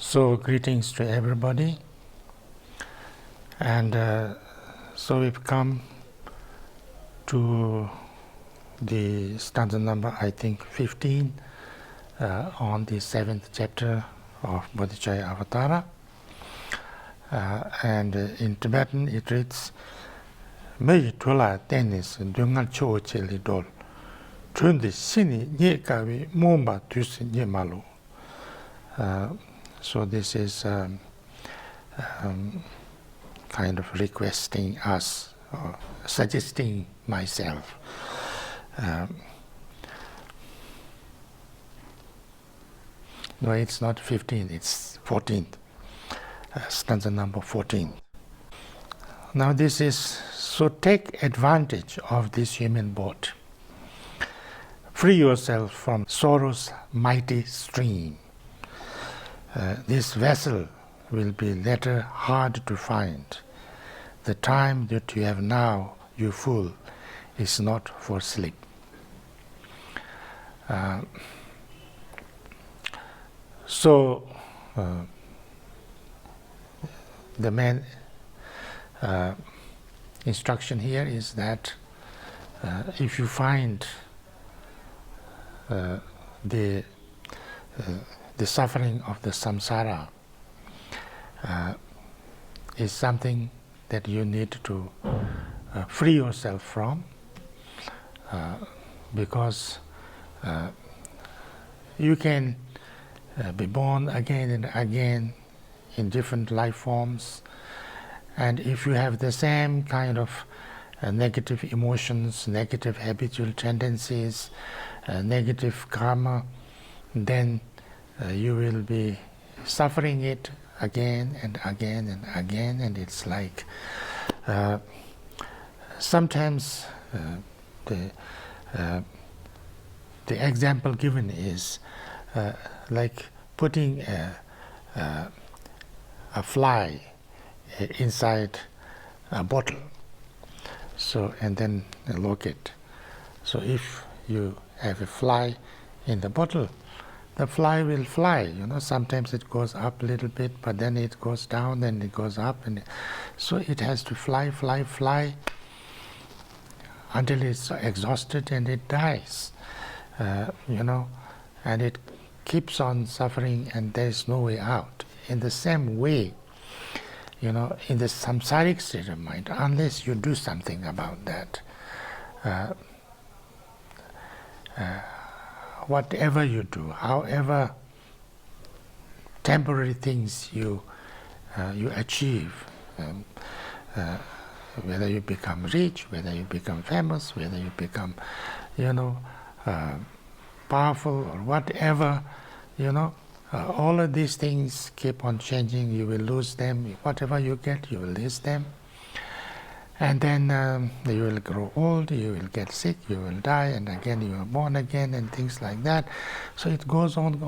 So greetings to everybody, and so we've come to the stanza number, I think, 15 on the 7th chapter of Bodhicharyavatara, and in Tibetan it reads, "Mei tula tenis dungal cho cheli dol, chundi sini nye kawi momba tusi nye malu." So this is kind of requesting us, or suggesting myself. No, it's not 15, it's 14th, stanza number 14. Now this is, so take advantage of this human boat. Free yourself from sorrow's mighty stream. This vessel will be later hard to find. The time that you have now, you fool, is not for sleep. So the main instruction here is that if you find the suffering of the samsara is something that you need to free yourself from, because you can be born again and again in different life forms, and if you have the same kind of negative emotions, negative habitual tendencies, negative karma, then you will be suffering it again and again and again, and it's like sometimes the example given is like putting a fly inside a bottle, so and then lock it. So if you have a fly in the bottle, the fly will fly, sometimes it goes up a little bit, but then it goes down, then it goes up, and so it has to fly until it's exhausted and it dies, and it keeps on suffering and there's no way out. In the same way, in the samsaric state of mind, unless you do something about that, whatever you do, however temporary things you achieve, whether you become rich, whether you become famous, whether you become, powerful or whatever, all of these things keep on changing. You will lose them. Whatever you get, you will lose them. And then you will grow old, you will get sick, you will die, and again you are born again, and things like that. So it goes on,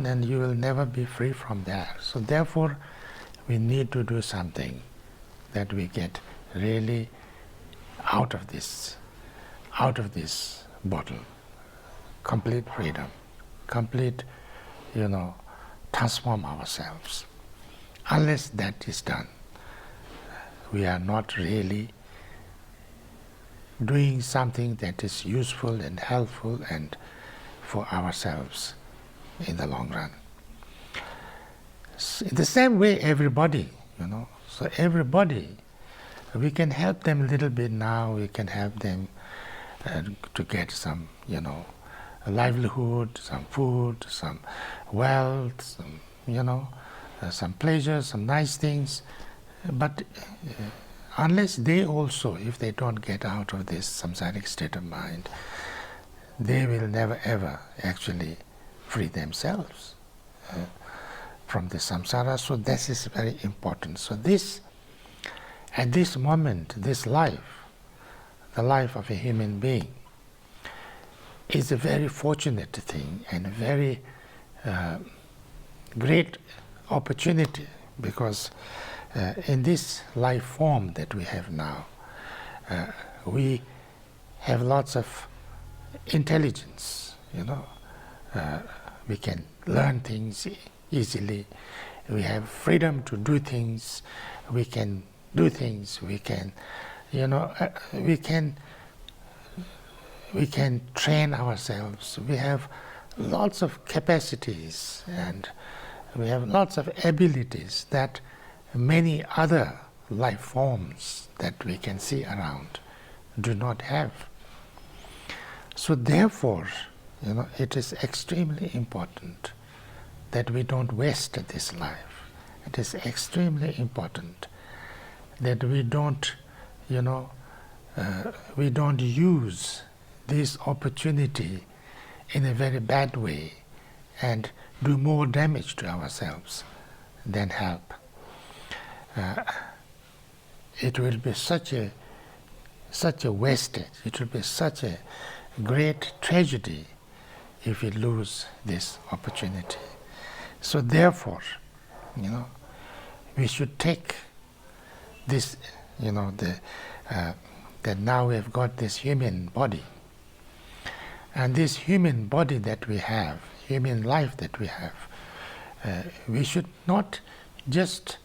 and you will never be free from that. So therefore, we need to do something that we get really out of this bottle. Complete freedom, complete, transform ourselves. Unless that is done, we are not really doing something that is useful and helpful and for ourselves in the long run. In the same way, everybody, so everybody, we can help them a little bit now, we can help them to get some, a livelihood, some food, some wealth, some pleasure, some nice things. But unless they also, if they don't get out of this samsaric state of mind, they will never ever actually free themselves from the samsara. So this is very important. So this, at this moment, this life, the life of a human being, is a very fortunate thing and a very great opportunity, because in this life form that we have now, we have lots of intelligence, we can learn things easily. We have freedom to do things. We can do things. We can, we can train ourselves. We have lots of capacities and we have lots of abilities that many other life forms that we can see around do not have. So therefore, it is extremely important that we don't waste this life. It is extremely important that we don't, we don't use this opportunity in a very bad way and do more damage to ourselves than help. It will be such a wastage. It will be such a great tragedy if we lose this opportunity. So therefore, we should take this, that now we have got this human body. And this human body that we have, human life that we have, we should not just,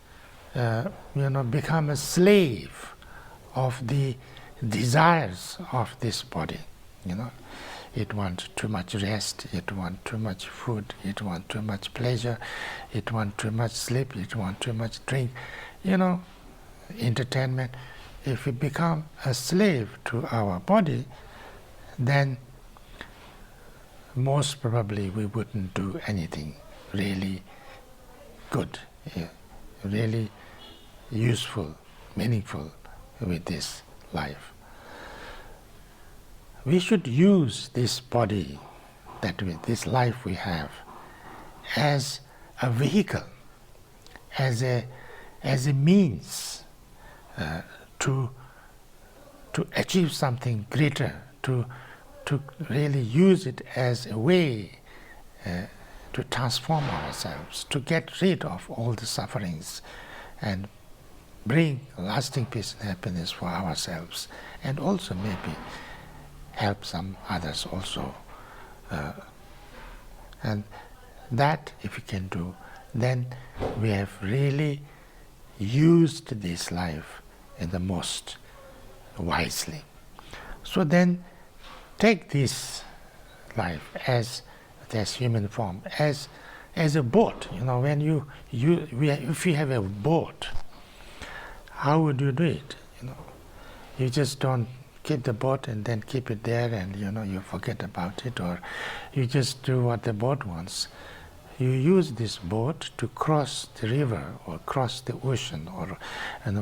become a slave of the desires of this body. It wants too much rest, it wants too much food, it wants too much pleasure, it wants too much sleep, it wants too much drink, entertainment. If we become a slave to our body, then most probably we wouldn't do anything really good, really useful, meaningful with this life. We should use this body, this life we have, as a vehicle, as a means to achieve something greater, to really use it as a way to transform ourselves, to get rid of all the sufferings and bring lasting peace and happiness for ourselves, and also maybe help some others also. And that, if we can do, then we have really used this life in the most wisely. So then, take this life as human form, as a boat. When if you have a boat, how would you do it? You just don't keep the boat and then keep it there and you forget about it, or you just do what the boat wants. You use this boat to cross the river or cross the ocean or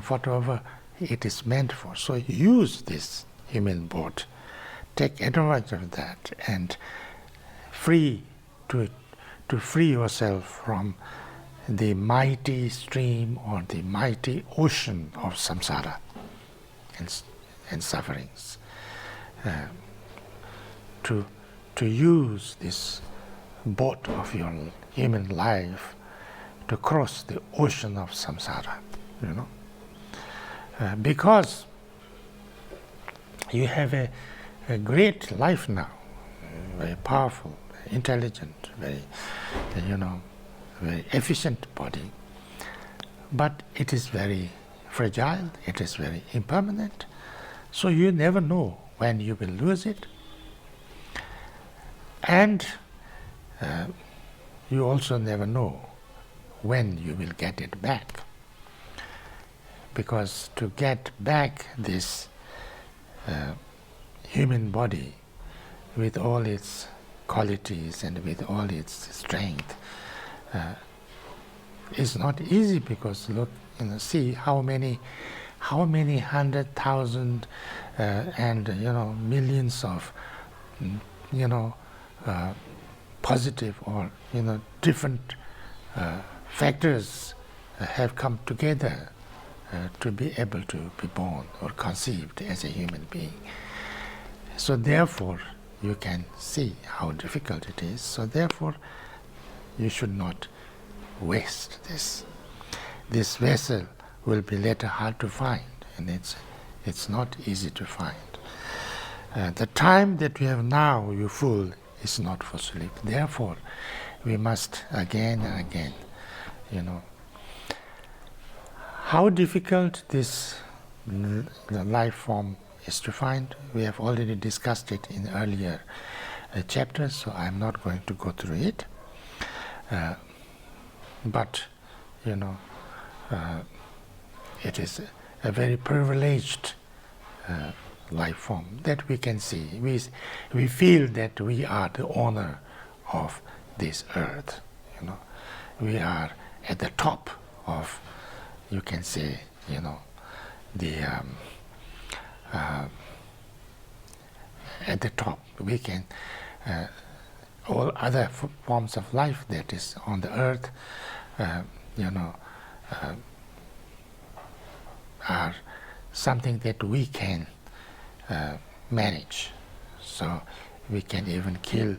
whatever it is meant for. So use this human boat, take advantage of that, and to free yourself from the mighty stream or the mighty ocean of samsara and sufferings. To use this boat of your human life to cross the ocean of samsara, because you have a great life now, very powerful, very intelligent, very efficient body, but it is very fragile, it is very impermanent, so you never know when you will lose it, and you also never know when you will get it back, because to get back this human body with all its qualities and with all its strength is not easy, because look, see how many 100,000 and millions of positive or different factors have come together to be able to be born or conceived as a human being. So therefore you can see how difficult it is. So therefore you should not waste this. This vessel will be later hard to find, and it's not easy to find. The time that we have now, you fool, is not for sleep. Therefore, we must again and again, How difficult this life form is to find, we have already discussed it in earlier chapters, so I'm not going to go through it. But, it is a very privileged life form that we can see. We feel that we are the owner of this earth. We are at the top of, you can say, the at the top. We can all other forms of life that is on the earth, are something that we can manage. So we can even kill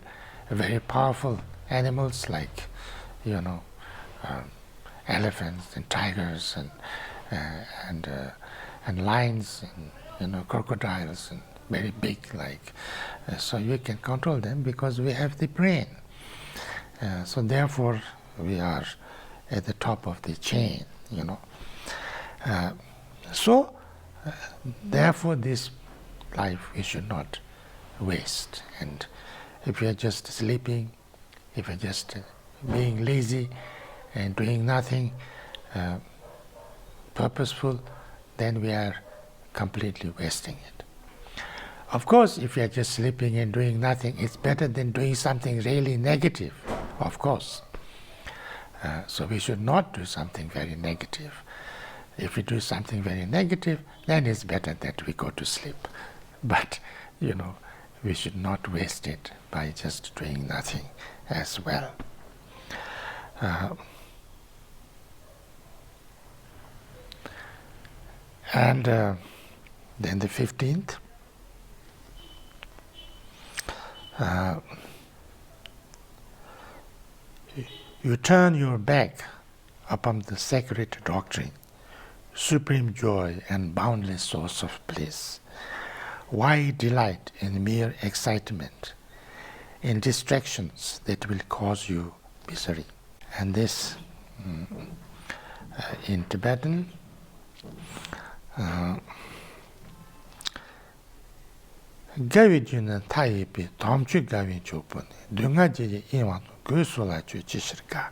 very powerful animals like, elephants and tigers and lions and crocodiles and very big like. So we can control them because we have the brain. So therefore we are at the top of the chain. Therefore this life we should not waste. And if we are just sleeping, if we are just being lazy and doing nothing purposeful, then we are completely wasting it. Of course, if you are just sleeping and doing nothing, it's better than doing something really negative, of course. So we should not do something very negative. If we do something very negative, then it's better that we go to sleep. But, we should not waste it by just doing nothing as well. And then the 15th, you turn your back upon the sacred doctrine, supreme joy and boundless source of bliss. Why delight in mere excitement, in distractions that will cause you misery? And this, in Tibetan, gawi junan tayi pi tamchu gawi chupuni dunga jiji iwan gusula chu chishirka.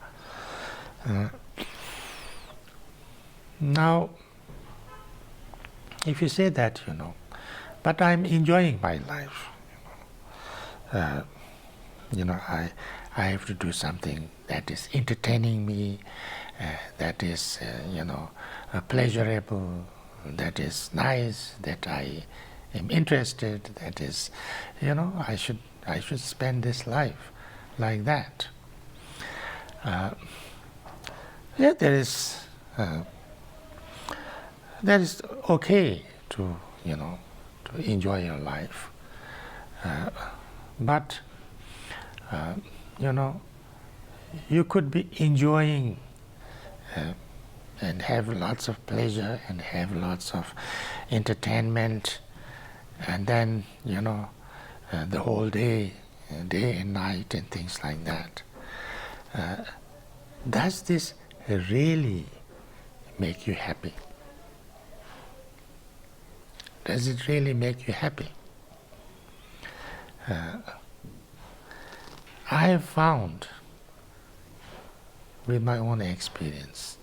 Now, if you say that, but I'm enjoying my life. I have to do something that is entertaining me, that is, pleasurable, that is nice, that I am interested, that is, I should spend this life like that. That is okay to, to enjoy your life. But, you could be enjoying and have lots of pleasure and have lots of entertainment, and then, the whole day and night and things like that. Does this really make you happy? Does it really make you happy? I have found with my own experience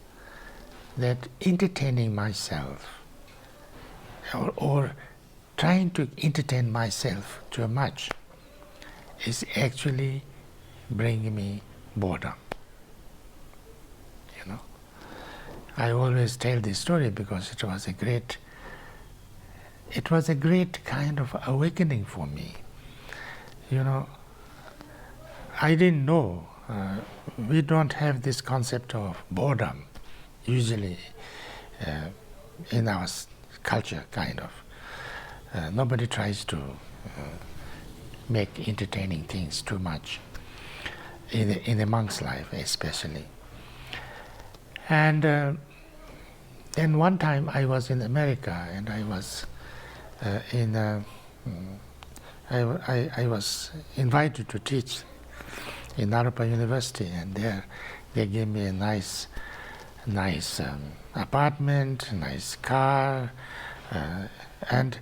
that entertaining myself or trying to entertain myself too much is actually bringing me boredom. I always tell this story because it was a great kind of awakening for me. I didn't know. We don't have this concept of boredom usually in our culture, kind of. Nobody tries to make entertaining things too much, in a monk's life especially. And then one time I was in America and I was I was invited to teach in Naropa University, and there they gave me a nice apartment, nice car, and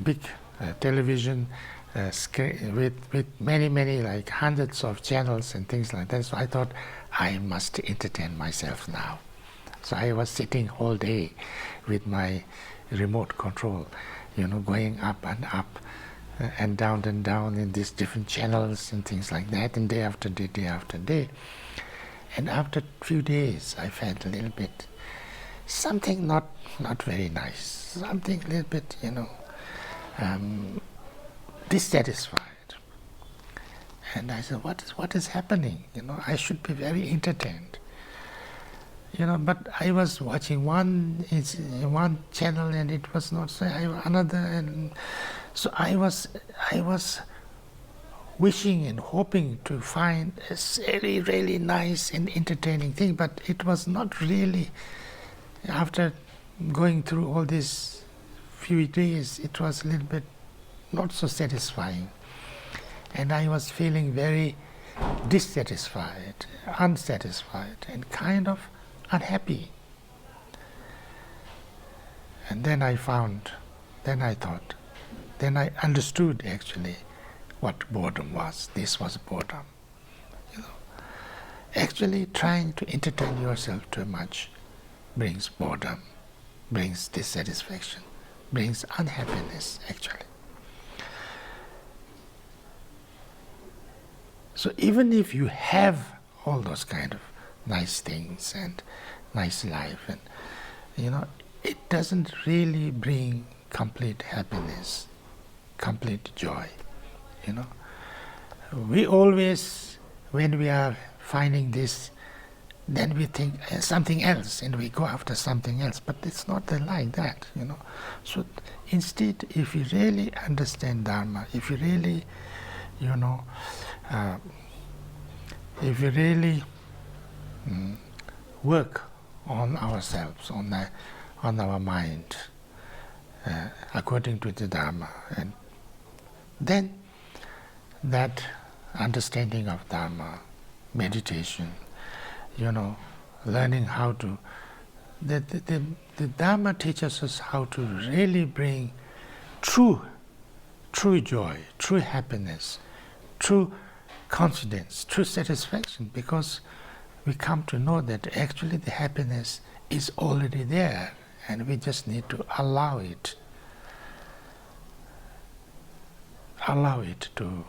big television screen with many like hundreds of channels and things like that. So I thought I must entertain myself now. So I was sitting whole day with my remote control, going up and down in these different channels and things like that, and day after day. And after a few days, I felt a little bit something not very nice, something a little bit, dissatisfied. And I said, what is happening? I should be very entertained. But I was watching one channel and it was not so, another, and so I was wishing and hoping to find a really, really nice and entertaining thing, but it was not really. After going through all these few days, it was a little bit not so satisfying, and I was feeling very dissatisfied, unsatisfied, and kind of unhappy. And then I understood actually what boredom was. This was boredom. Actually trying to entertain yourself too much brings boredom, brings dissatisfaction, brings unhappiness actually. So even if you have all those kind of nice things and nice life, and it doesn't really bring complete happiness, complete joy. We always, when we are finding this, then we think something else and we go after something else, but it's not like that. So instead, if you really understand Dharma, if you really work on ourselves, on our mind, according to the Dharma, and then that understanding of Dharma, meditation, learning how to, the Dharma teaches us how to really bring true joy, true happiness, true confidence, true satisfaction, because we come to know that actually the happiness is already there, and we just need to allow it to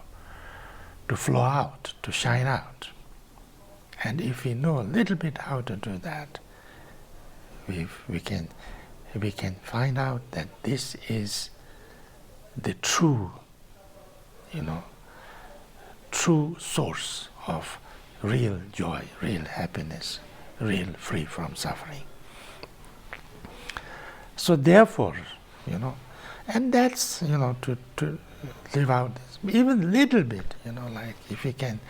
flow out, to shine out. And if we know a little bit how to do that, we can find out that this is the true source of real joy, real happiness, real free from suffering. So therefore, and that's, to live out this, even a little bit, like if we can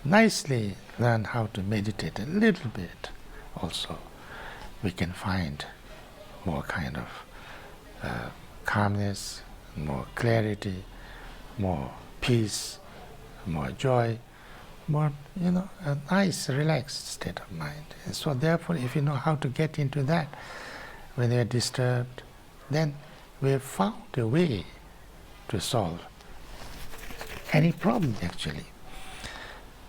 nicely learn how to meditate a little bit also, we can find more kind of calmness, more clarity, more peace, more joy, more, a nice, relaxed state of mind. And so therefore, if you know how to get into that, when you are disturbed, then we have found a way to solve any problem actually.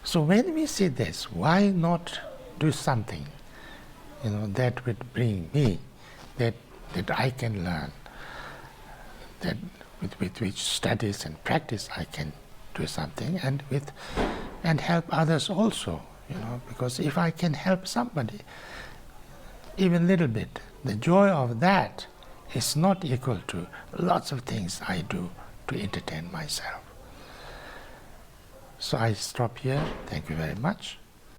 So when we see this, why not do something, that would bring me, that I can learn, that with which studies and practice I can do something, and help others also, because if I can help somebody, even a little bit, the joy of that is not equal to lots of things I do to entertain myself. So I stop here. Thank you very much.